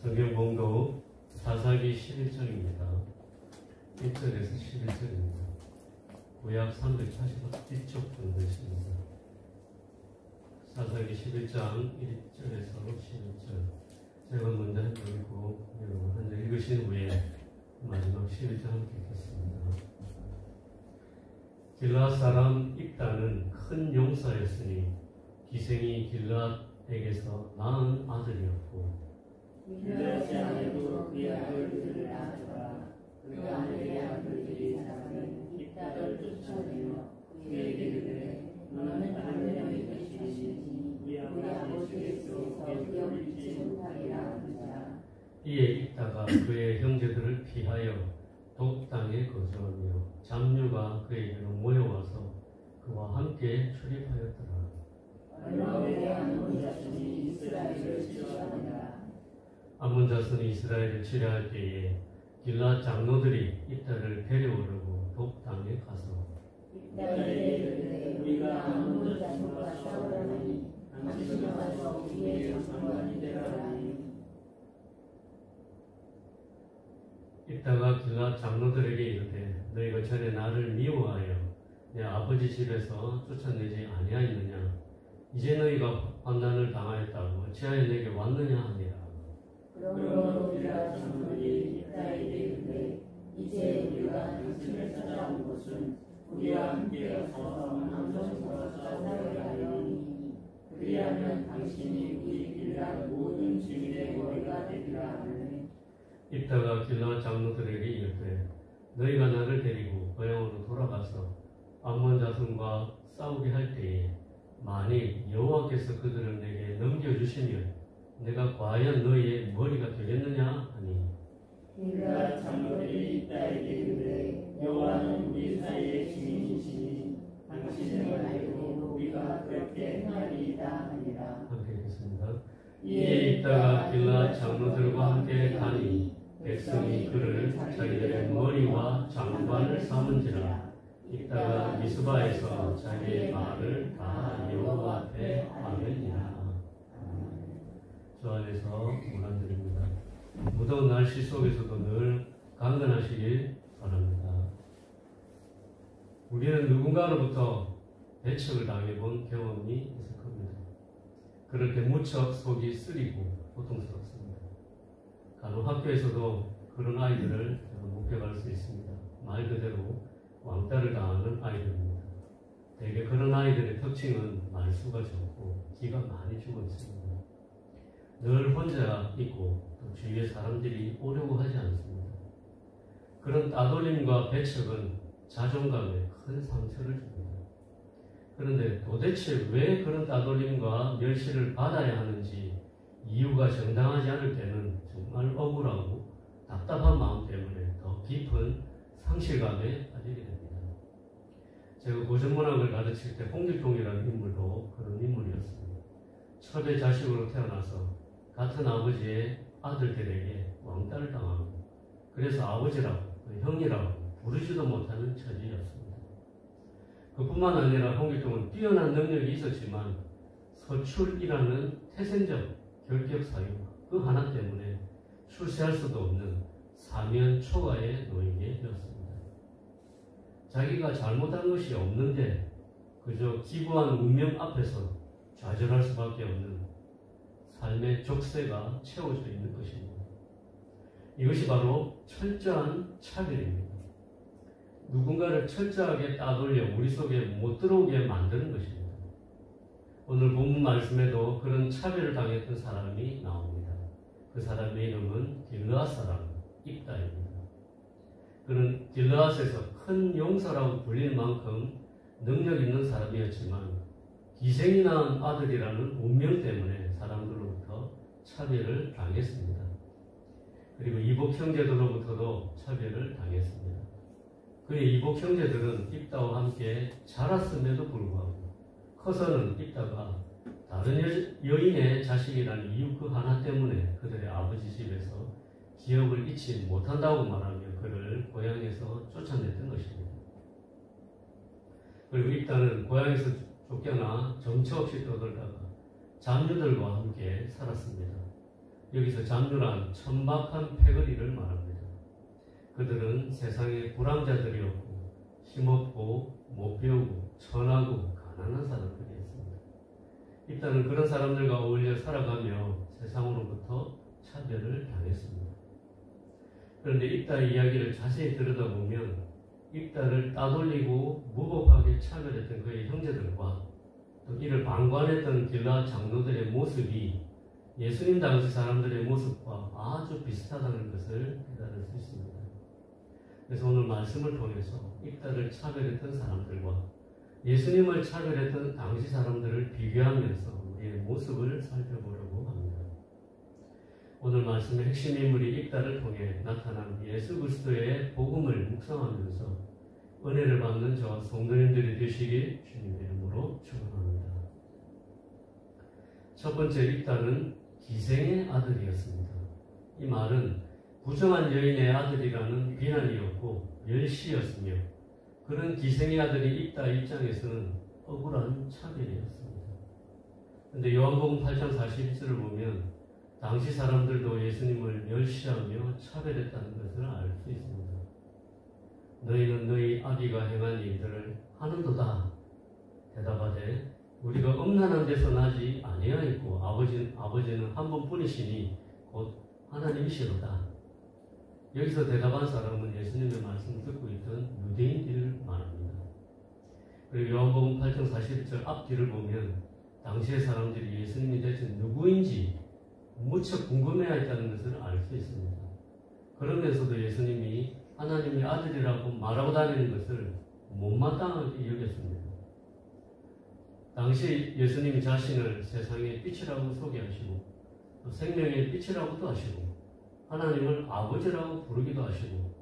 성경 봉독 사사기 11장입니다. 1절에서 11절입니다. 구약 381쪽 정도 있습니다. 사사기 11장 1절에서 11절. 제가 먼저 한 절 읽고 여러분 한 절 읽으신 후에 마지막 11절 함께 읽겠습니다. 길르앗 사람 입다는 큰 용사였으니 기생이 길르앗에게서 낳은 아들이었고 길르앗의 아내도 그의 아들들을 낳았더라. 그 아내의 아들들이 사람은 입다를 쫓아내며 그에게 이르되 너는 다른 명의 것이니 우리 아버지께서 기업을 잊지 못하리라 하자. 이에 입다가 그의 형제들을 피하여 독당에 거주하며 잡류가 그에게로 모여와서 그와 함께 출입하였더라. 얼마 후에 아몬 자손이 이스라엘을 치러하니라. 아몬 자손이 이스라엘을 치려할 때에 길르앗 장로들이 입다를 데려오려고 독당에 가서 입다에게 이르되 우리가 아몬 자손과 싸우려니 당신이 가서 우리의 장관이 되라 하니. 입다가 길르앗 장로들에게 이르되 너희가 전에 나를 미워하여 내 아버지 집에서 쫓아내지 아니하였느냐? 이제 너희가 환난을 당하였다고 어찌하여 내게 왔느냐 하니라. 그러므로 길르앗 장로들이 입다에게 이르되 이제 우리가 당신을 찾아온 것은 우리와 함께 가서 아몬과 싸우려 하려니 그리하면 당신이 우리 길르앗 모든 주민의 머리가 되리라 하네. 입다가 길르앗 장로들에게 이르되 너희가 나를 데리고 고향으로 돌아가서 아몬 자손과 싸우게 할 때에 만일 여호와께서 그들을 내게 넘겨주시면 내가 과연 너희의 머리가 되겠느냐 하니 길르앗 장로들이 입다에게 이르되 여호와는 우리 사이의 주민이시니 당신을 알고 우리가 그렇게 행하리이다 하니라. 함께 읽겠습니다. 이에 입다가 길르앗 장로들과 함께 가니 백성이 그를 자기들의 머리와 장관을 삼은지라. 입다가 미스바에서 자기의 말을 다 여호와 앞에 하느니라. 주 안에서 원한드립니다. 무더운 날씨 속에서도 늘 강건하시길 바랍니다. 우리는 누군가로부터 배척을 당해본 경험이 있을 겁니다. 그럴 때 무척 속이 쓰리고 고통스럽습니다. 간혹 학교에서도 그런 아이들을 목격할 수 있습니다. 말 그대로 왕따를 당하는 아이들입니다. 대개 그런 아이들의 특징은 말수가 적고 기가 많이 죽어 있습니다. 늘 혼자 있고 또 주위의 사람들이 오려고 하지 않습니다. 그런 따돌림과 배척은 자존감에 큰 상처를 줍니다. 그런데 도대체 왜 그런 따돌림과 멸시를 받아야 하는지 이유가 정당하지 않을 때는 정말 억울하고 답답한 마음 때문에 더 깊은 상실감에 빠지게 됩니다. 제가 고전문학을 가르칠 때 홍길동이라는 인물도 그런 인물이었습니다. 첩의 자식으로 태어나서 같은 아버지의 아들들에게 왕따를 당하고 그래서 아버지라고 형이라고 부르지도 못하는 처지였습니다. 그뿐만 아니라 홍길동은 뛰어난 능력이 있었지만 서출이라는 태생적 결격 사유 그 하나 때문에 출세할 수도 없는 사면 초과에 놓이게 되었습니다. 자기가 잘못한 것이 없는데 그저 기구한 운명 앞에서 좌절할 수밖에 없는 삶의 족쇄가 채워져 있는 것입니다. 이것이 바로 철저한 차별입니다. 누군가를 철저하게 따돌려 우리 속에 못 들어오게 만드는 것입니다. 오늘 본문 말씀에도 그런 차별을 당했던 사람이 나옵니다. 그 사람의 이름은 길르앗 사람 입다입니다. 그는 길르앗에서 큰 용사라고 불릴 만큼 능력 있는 사람이었지만 기생이 낳은 아들이라는 운명 때문에 사람들로부터 차별을 당했습니다. 그리고 이복 형제들로부터도 차별을 당했습니다. 그의 이복 형제들은 입다와 함께 자랐음에도 불구하고 커서는 입다가 다른 여인의 자식이라는 이유 그 하나 때문에 그들의 아버지 집에서 기업을 잊지 못한다고 말하며 그를 고향에서 쫓아냈던 것입니다. 그리고 입다는 고향에서 쫓겨나 정처 없이 떠돌다가 잡류들과 함께 살았습니다. 여기서 잡류란 천박한 패거리를 말합니다. 그들은 세상의 불황자들이었고 힘없고 못 배우고 천하고 가난한 사람들이었습니다. 입다는 그런 사람들과 어울려 살아가며 세상으로부터 차별을 당했습니다. 그런데 입다의 이야기를 자세히 들여다보면 입다를 따돌리고 무법하게 차별했던 그의 형제들과 또 이를 방관했던 길라 장로들의 모습이 예수님 당시 사람들의 모습과 아주 비슷하다는 것을 깨달을 수 있습니다. 그래서 오늘 말씀을 통해서 입다를 차별했던 사람들과 예수님을 차별했던 당시 사람들을 비교하면서 우리의 모습을 살펴보려고 합니다. 오늘 말씀의 핵심 인물이 입다를 통해 나타난 예수 그리스도의 복음을 묵상하면서 은혜를 받는 저와 성도님들이 되시길 주님의 이름으로 축원합니다. 첫 번째 입다는 기생의 아들이었습니다. 이 말은 부정한 여인의 아들이라는 비난이었고 멸시였으며 그런 기생의 아들이 입다 입장에서는 억울한 차별이었습니다. 그런데 요한복음 8장 41절을 보면 당시 사람들도 예수님을 멸시하며 차별했다는 것을 알 수 있습니다. 너희는 너희 아비가 행한 일들을 하는도다. 대답하되 우리가 음란한 데서 나지 아니하였고 아버지는 한 분뿐이시니 곧 하나님이시로다. 여기서 대답한 사람은 예수님의 말씀을 듣고 있던 유대인들을 말합니다. 그리고 요한복음 8장 41절 앞뒤를 보면 당시의 사람들이 예수님이 대체 누구인지 무척 궁금해했다는 것을 알 수 있습니다. 그러면서도 예수님이 하나님의 아들이라고 말하고 다니는 것을 못마땅하게 여겼습니다. 당시 예수님이 자신을 세상의 빛이라고 소개하시고 또 생명의 빛이라고도 하시고 하나님을 아버지라고 부르기도 하시고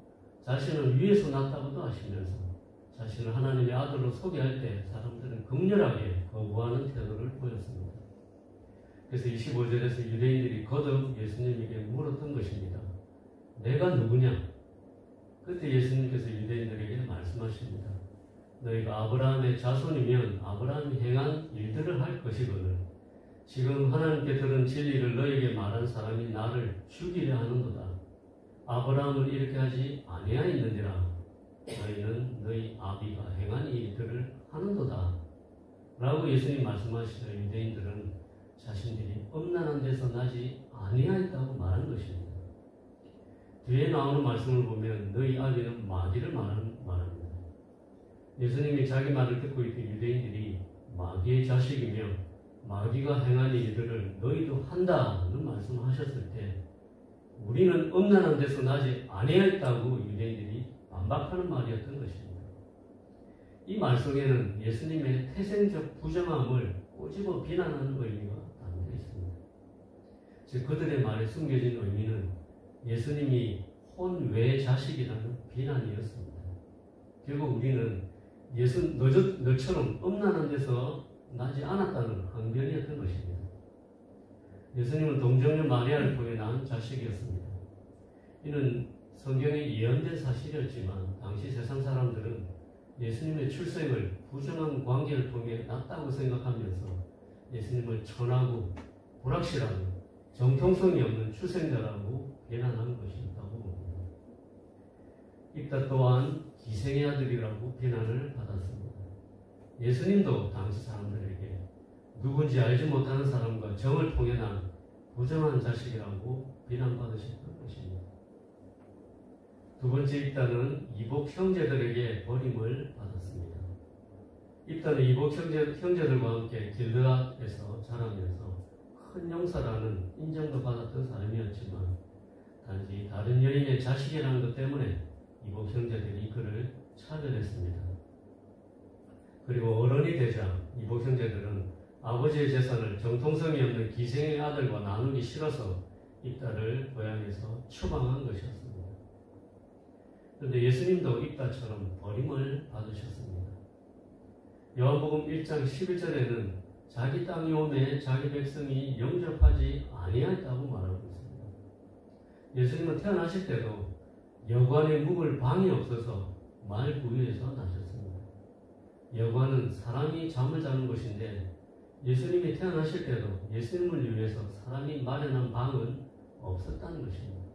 자신을 위에서 났다고도 하시면서 자신을 하나님의 아들로 소개할 때 사람들은 극렬하게 거부하는 태도를 보였습니다. 그래서 25절에서 유대인들이 거듭 예수님에게 물었던 것입니다. 내가 누구냐? 그때 예수님께서 유대인들에게 말씀하십니다. 너희가 아브라함의 자손이면 아브라함이 행한 일들을 할 것이거늘 지금 하나님께 들은 진리를 너희에게 말한 사람이 나를 죽이려 하는도다. 아브라함은 이렇게 하지 아니하였느니라. 너희는 너희 아비가 행한 일들을 하는도다. 라고 예수님 말씀하시자 유대인들은 자신들이 음란한 데서 나지 아니하였다고 말한 것입니다. 뒤에 나오는 말씀을 보면 너희 아비는 마귀를 말합니다. 예수님이 자기 말을 듣고 있던 유대인들이 마귀의 자식이며 마귀가 행한 일들을 너희도 한다는 말씀을 하셨을 때 우리는 음란한 데서 나지 아니하였다고 유대인들이 반박하는 말이었던 것입니다. 이 말 속에는 예수님의 태생적 부정함을 꼬집어 비난하는 의미가 담겨 있습니다. 즉 그들의 말에 숨겨진 의미는 예수님이 혼외 자식이라는 비난이었습니다. 결국 우리는 너처럼 음란한 데서 나지 않았다는 항변이었던 것입니다. 예수님은 동정녀 마리아를 통해 낳은 자식이었습니다. 이는 성경에 예언된 사실이었지만 당시 세상 사람들은 예수님의 출생을 부정한 관계를 통해 낳았다고 생각하면서 예수님을 천하고 불확실하고 정통성이 없는 출생자라고 비난한 것이 있다고 봅니다. 입다 또한 기생의 아들이라고 비난을 받았습니다. 예수님도 당시 사람들에게 누군지 알지 못하는 사람과 정을 통해 난 부정한 자식이라고 비난받으셨던 것입니다. 두 번째 입다는 이복 형제들에게 버림을 받았습니다. 입다는 이복 형제들과 함께 길르앗에서 자라면서 큰 용사라는 인정도 받았던 사람이었지만 단지 다른 여인의 자식이라는 것 때문에 이복 형제들이 그를 차별했습니다. 그리고 어른이 되자 이복 형제들은 아버지의 재산을 정통성이 없는 기생의 아들과 나누기 싫어서 입다를 고향에서 추방한 것이었습니다. 그런데 예수님도 입다처럼 버림을 받으셨습니다. 요한복음 1장 11절에는 자기 땅이 오매 자기 백성이 영접하지 아니하였다고 말하고 있습니다. 예수님은 태어나실 때도 여관에 묵을 방이 없어서 말구유에서 나셨습니다. 여관은 사람이 잠을 자는 곳인데 예수님이 태어나실 때도 예수님을 위해서 사람이 마련한 방은 없었다는 것입니다.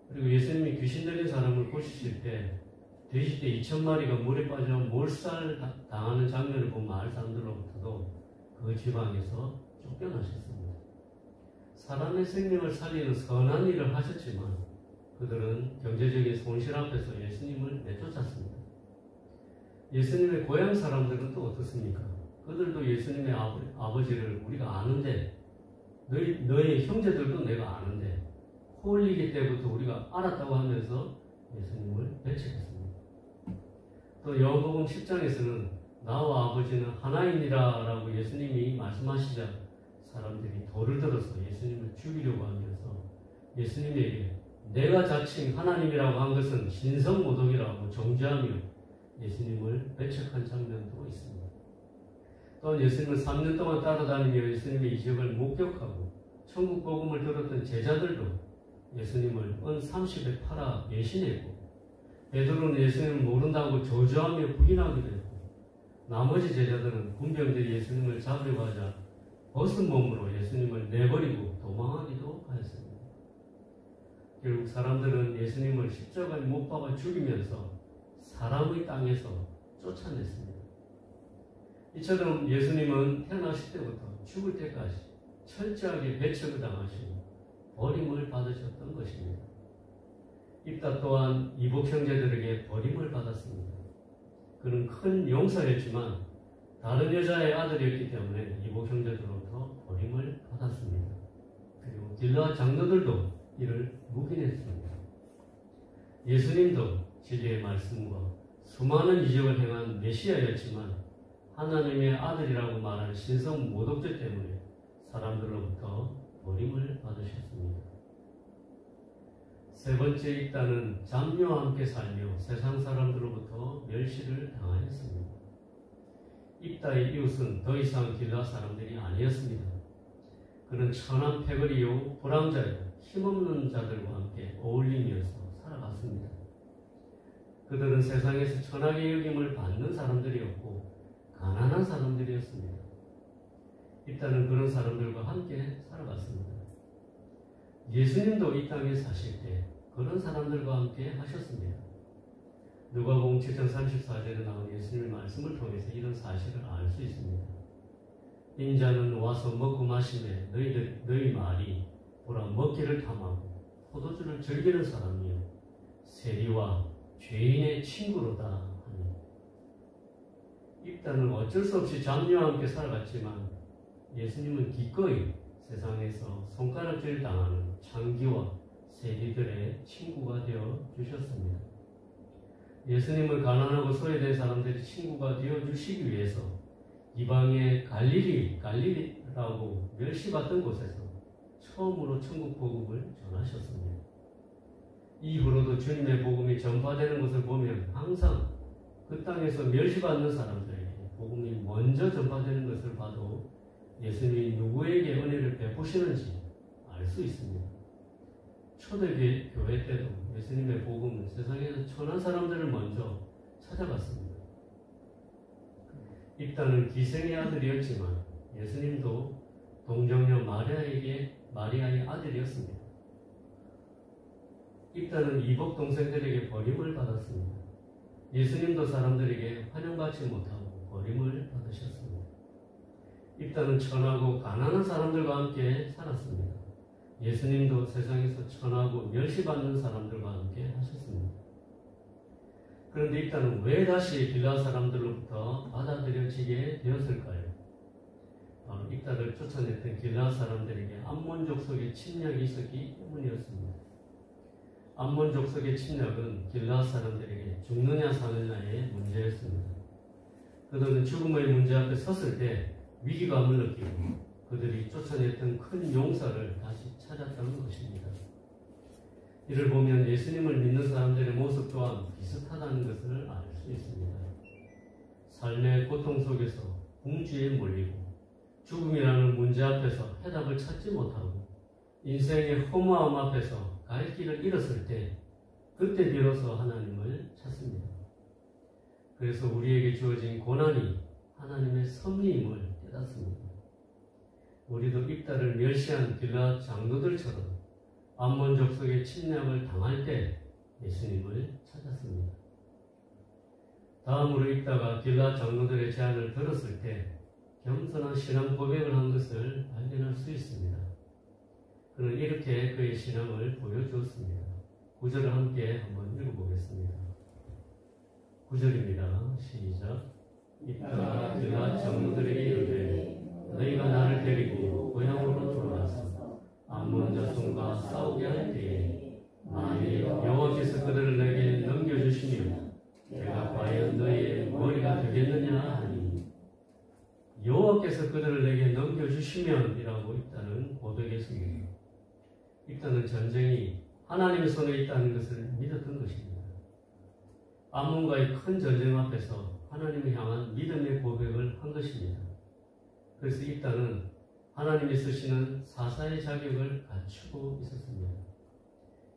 그리고 예수님이 귀신 들린 사람을 고치실 때 돼지떼 2,000마리가 물에 빠져 몰살 당하는 장면을 본 마을 사람들로부터도 그 지방에서 쫓겨나셨습니다. 사람의 생명을 살리는 선한 일을 하셨지만 그들은 경제적인 손실 앞에서 예수님을 내쫓았습니다. 예수님의 고향 사람들은 또 어떻습니까? 그들도 예수님의 아버지를 우리가 아는데 너의 형제들도 내가 아는데 코 흘리기 때부터 우리가 알았다고 하면서 예수님을 배척했습니다. 또 요한복음 10장에서는 나와 아버지는 하나이니라 라고 예수님이 말씀하시자 사람들이 돌을 들어서 예수님을 죽이려고 하면서 예수님에게 내가 자칭 하나님이라고 한 것은 신성모독이라고 정죄하며 예수님을 배척한 장면도 있습니다. 또한 예수님을 3년 동안 따라다니며 예수님의 이적을 목격하고 천국 복음을 들었던 제자들도 예수님을 은 30에 팔아 배신했고 베드로는 예수님을 모른다고 저주하며 부인하기도 했고 나머지 제자들은 군병들이 예수님을 잡으려고 하자 벗은 몸으로 예수님을 내버리고 도망하기도 하였습니다. 결국 사람들은 예수님을 십자가에 못 박아 죽이면서 사람의 땅에서 쫓아냈습니다. 이처럼 예수님은 태어나실 때부터 죽을 때까지 철저하게 배척을 당하시고 버림을 받으셨던 것입니다. 입다 또한 이복 형제들에게 버림을 받았습니다. 그는 큰 용사였지만 다른 여자의 아들이었기 때문에 이복 형제들로부터 버림을 받았습니다. 그리고 길라 장로들도 이를 묵인했습니다. 예수님도 진리의 말씀과 수많은 이적을 행한 메시아였지만 하나님의 아들이라고 말하는 신성 모독죄 때문에 사람들로부터 버림을 받으셨습니다. 세 번째 입다는 잡녀와 함께 살며 세상 사람들로부터 멸시를 당하였습니다. 입다의 이웃은 더 이상 길라 사람들이 아니었습니다. 그는 천한 패거리요 불황자요 힘없는 자들과 함께 어울리면서 살아갔습니다. 그들은 세상에서 천하게 여김을 받는 사람들이었고 가난한 사람들이었습니다. 입다는 그런 사람들과 함께 살아갔습니다. 예수님도 이 땅에 사실 때 그런 사람들과 함께 하셨습니다. 누가복음 7장 34절에 나온 예수님의 말씀을 통해서 이런 사실을 알 수 있습니다. 인자는 와서 먹고 마시매 너희 말이 보라 먹기를 탐하고 포도주를 즐기는 사람이요 세리와 죄인의 친구로다 하니 입다는 어쩔 수 없이 잡녀와 함께 살아갔지만 예수님은 기꺼이 세상에서 손가락질 당하는 창기와 세리들의 친구가 되어 주셨습니다. 예수님을 가난하고 소외된 사람들의 친구가 되어 주시기 위해서 이방의 갈릴리라고 멸시받던 곳에서 처음으로 천국 복음을 전하셨습니다. 이후로도 주님의 복음이 전파되는 것을 보면 항상 그 땅에서 멸시받는 사람들에게 복음이 먼저 전파되는 것을 봐도 예수님이 누구에게 은혜를 베푸시는지 알 수 있습니다. 초대교회 때도 예수님의 복음은 세상에서 천한 사람들을 먼저 찾아갔습니다. 입다는 기생의 아들이었지만 예수님도 동정녀 마리아의 아들이었습니다. 입다는 이복 동생들에게 버림을 받았습니다. 예수님도 사람들에게 환영받지 못하고 버림을 받으셨습니다. 입다는 천하고 가난한 사람들과 함께 살았습니다. 예수님도 세상에서 천하고 멸시받는 사람들과 함께 하셨습니다. 그런데 입다는 왜 다시 길라 사람들로부터 받아들여지게 되었을까요? 바로 입다를 쫓아냈던 길라 사람들에게 암몬 족속의 침략이 있었기 때문이었습니다. 암몬 족속의 침략은 길라 사람들에게 죽느냐 사느냐의 문제였습니다. 그들은 죽음의 문제 앞에 섰을 때 위기감을 느끼고 그들이 쫓아냈던 큰 용사를 다시 찾았다는 것입니다. 이를 보면 예수님을 믿는 사람들의 모습 또한 비슷하다는 것을 알 수 있습니다. 삶의 고통 속에서 궁지에 몰리고 죽음이라는 문제 앞에서 해답을 찾지 못하고 인생의 허무함 앞에서 갈 길을 잃었을 때 그때 비로소 하나님을 찾습니다. 그래서 우리에게 주어진 고난이 하나님의 섭리임을 깨닫습니다. 우리도 입다를 멸시한 길라 장로들처럼 암몬 족속의 침략을 당할 때 예수님을 찾았습니다. 다음으로 있다가 길앗 장로들의 제안을 들었을 때 겸손한 신앙 고백을 한 것을 발견할 수 있습니다. 그는 이렇게 그의 신앙을 보여주었습니다. 9절을 함께 한번 읽어보겠습니다. 9절입니다. 시작. 이따가 길앗 장로들에게 이르되 너희가 나를 데리고 고향으로 돌아가서 암몬 자손과 싸우게 할 때에 만일 여호와께서 그들을 내게 넘겨주시면 내가 과연 너희의 머리가 되겠느냐 하니, 여호와께서 그들을 내게 넘겨주시면 이라고 있다는 고백에서입니다. 일단은 전쟁이 하나님의 손에 있다는 것을 믿었던 것입니다. 암몬과의 큰 전쟁 앞에서 하나님을 향한 믿음의 고백을 한 것입니다. 그래서 일단은 하나님이 쓰시는 사사의 자격을 갖추고 있었습니다.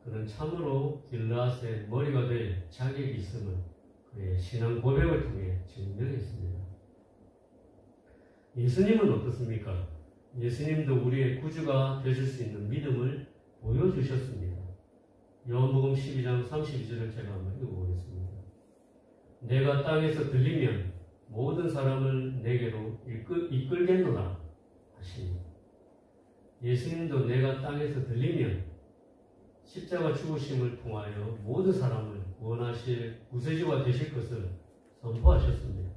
그는 참으로 길르앗의 머리가 될 자격이 있음을 그의 신앙 고백을 통해 증명했습니다. 예수님은 어떻습니까? 예수님도 우리의 구주가 되실 수 있는 믿음을 보여주셨습니다. 요한복음 12장 32절을 제가 한번 읽어보겠습니다. 내가 땅에서 들리면 모든 사람을 내게로 이끌겠노라 하시니, 예수님도 내가 땅에서 들리면 십자가 죽으심을 통하여 모든 사람을 구원하실 구세주가 되실 것을 선포하셨습니다.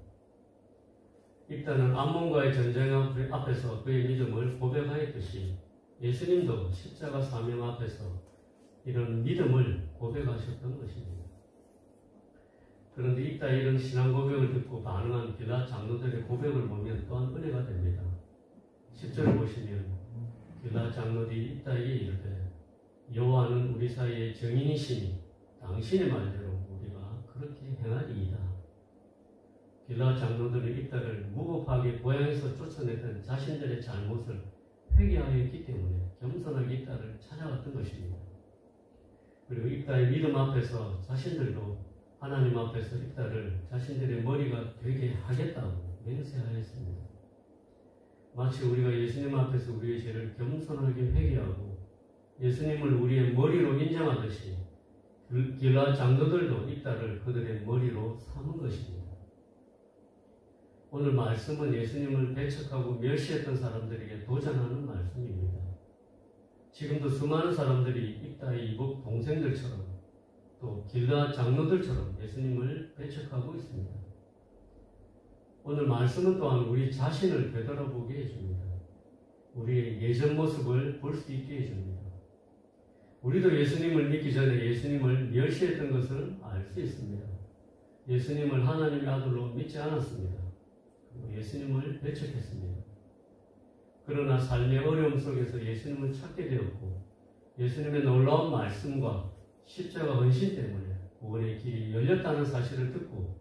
일단은 암몬과의 전쟁 앞에서 그의 믿음을 고백하였듯이 예수님도 십자가 사명 앞에서 이런 믿음을 고백하셨던 것입니다. 그런데 이따 이런 신앙 고백을 듣고 반응한 길앗 장로들의 고백을 보면 또한 은혜가 됩니다. 10절을 보시면 길앗 장로들이 이따위에 이르되 여호와는 우리 사이의 증인이시니 당신의 말대로 우리가 그렇게 행하리이다. 길앗 장로들은 이따를 무법하게 고향에서 쫓아내던 자신들의 잘못을 회개하였기 때문에 겸손하게 이따를 찾아갔던 것입니다. 그리고 이따의 믿음 앞에서 자신들도 하나님 앞에서 이따를 자신들의 머리가 되게 하겠다고 맹세하였습니다. 마치 우리가 예수님 앞에서 우리의 죄를 겸손하게 회개하고 예수님을 우리의 머리로 인정하듯이 길앗 장로들도 이따를 그들의 머리로 삼은 것입니다. 오늘 말씀은 예수님을 배척하고 멸시했던 사람들에게 도전하는 말씀입니다. 지금도 수많은 사람들이 이따의 이복 동생들처럼 또 길앗 장로들처럼 예수님을 배척하고 있습니다. 오늘 말씀은 또한 우리 자신을 되돌아보게 해줍니다. 우리의 예전 모습을 볼 수 있게 해줍니다. 우리도 예수님을 믿기 전에 예수님을 멸시했던 것을 알 수 있습니다. 예수님을 하나님의 아들로 믿지 않았습니다. 그리고 예수님을 배척했습니다. 그러나 삶의 어려움 속에서 예수님을 찾게 되었고 예수님의 놀라운 말씀과 십자가 헌신 때문에 구원의 길이 열렸다는 사실을 듣고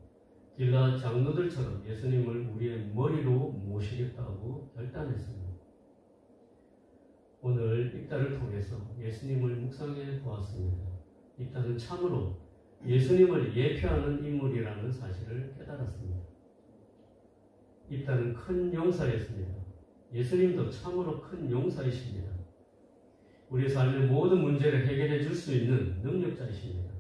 길앗 장로들처럼 예수님을 우리의 머리로 모시겠다고 결단했습니다. 오늘 입다를 통해서 예수님을 묵상해 보았습니다. 입다는 참으로 예수님을 예표하는 인물이라는 사실을 깨달았습니다. 입다는 큰 용사였습니다. 예수님도 참으로 큰 용사이십니다. 우리의 삶의 모든 문제를 해결해 줄 수 있는 능력자이십니다.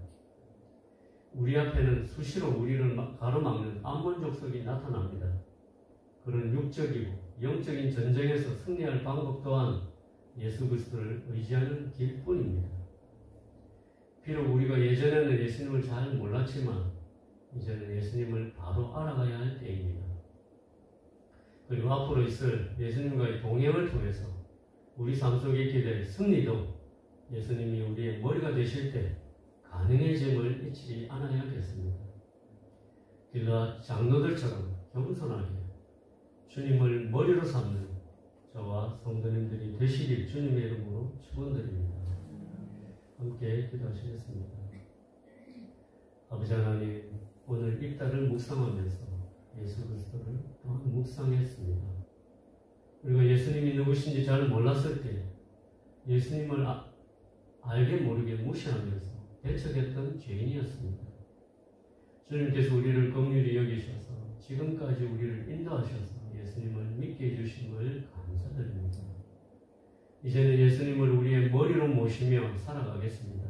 우리 앞에는 수시로 우리를 가로막는 암몬 족속이 나타납니다. 그런 육적이고 영적인 전쟁에서 승리할 방법 또한 예수 그리스도를 의지하는 길뿐입니다. 비록 우리가 예전에는 예수님을 잘 몰랐지만 이제는 예수님을 바로 알아가야 할 때입니다. 그리고 앞으로 있을 예수님과의 동행을 통해서 우리 삶 속에 있게 될 승리도 예수님이 우리의 머리가 되실 때 가능해짐을 잊지 않아야겠습니다. 길앗 장로들처럼 겸손하게 주님을 머리로 삼는 저와 성도님들이 되시길 주님의 이름으로 축원드립니다. 함께 기도하시겠습니다. 아버지 하나님, 오늘 입다를 묵상하면서 예수 그리스도를 또한 묵상했습니다. 우리가 예수님이 누구신지 잘 몰랐을 때 예수님을 알게 모르게 무시하면서 배척했던 죄인이었습니다. 주님께서 우리를 긍휼히 여기셔서 지금까지 우리를 인도하셔서 예수님을 믿게 해주신 걸 감사드립니다. 이제는 예수님을 우리의 머리로 모시며 살아가겠습니다.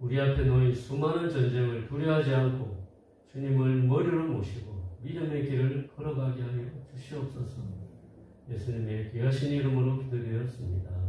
우리 앞에 놓인 수많은 전쟁을 두려워하지 않고 주님을 머리로 모시고 믿음의 길을 걸어가게 하여 주시옵소서. 예수님의 귀하신 이름으로 기도드렸습니다.